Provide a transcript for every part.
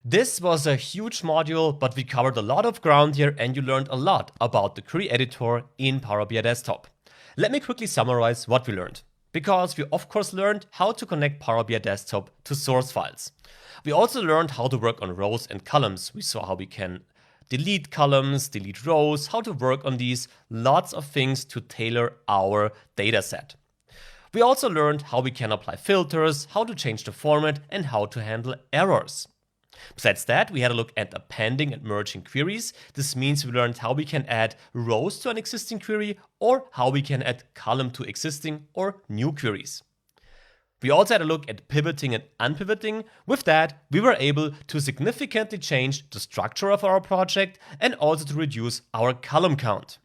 This was a huge module, but we covered a lot of ground here and you learned a lot about the query editor in Power BI Desktop. Let me quickly summarize what we learned. Because we of course learned how to connect Power BI Desktop to source files. We also learned how to work on rows and columns. We saw how we can delete columns, delete rows, how to work on these, lots of things to tailor our dataset. We also learned how we can apply filters, how to change the format, and how to handle errors. Besides that, we had a look at appending and merging queries. This means we learned how we can add rows to an existing query or how we can add column to existing or new queries. We also had a look at pivoting and unpivoting. With that, we were able to significantly change the structure of our project and also to reduce our column count.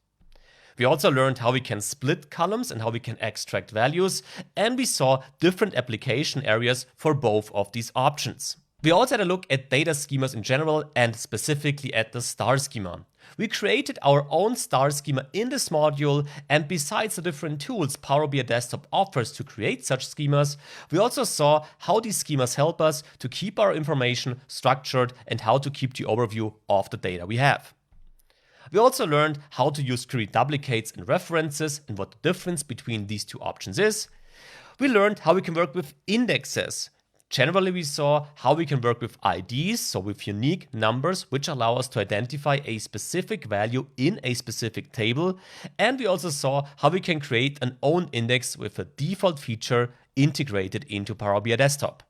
We also learned how we can split columns and how we can extract values, and we saw different application areas for both of these options. We also had a look at data schemas in general and specifically at the star schema. We created our own star schema in this module, and besides the different tools Power BI Desktop offers to create such schemas, we also saw how these schemas help us to keep our information structured and how to keep the overview of the data we have. We also learned how to use query duplicates and references and what the difference between these two options is. We learned how we can work with indexes. Generally, we saw how we can work with IDs, so with unique numbers, which allow us to identify a specific value in a specific table. And we also saw how we can create an own index with a default feature integrated into Power BI Desktop.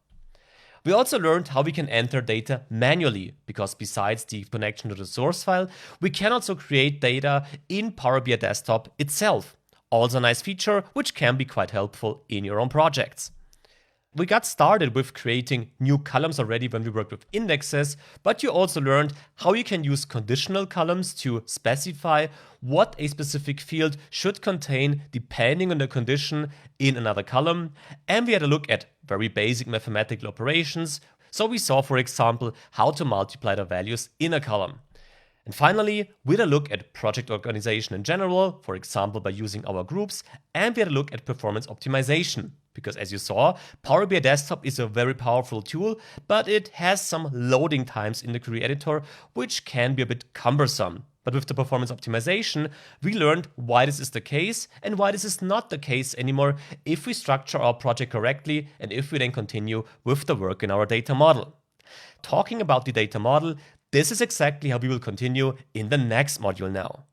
We also learned how we can enter data manually, because besides the connection to the source file, we can also create data in Power BI Desktop itself. Also a nice feature which can be quite helpful in your own projects. We got started with creating new columns already when we worked with indexes, but you also learned how you can use conditional columns to specify what a specific field should contain depending on the condition in another column. And we had a look at very basic mathematical operations. So we saw, for example, how to multiply the values in a column. And finally, we had a look at project organization in general, for example, by using our groups, and we had a look at performance optimization. Because as you saw, Power BI Desktop is a very powerful tool, but it has some loading times in the query editor, which can be a bit cumbersome. But with the performance optimization, we learned why this is the case and why this is not the case anymore if we structure our project correctly and if we then continue with the work in our data model. Talking about the data model, this is exactly how we will continue in the next module now.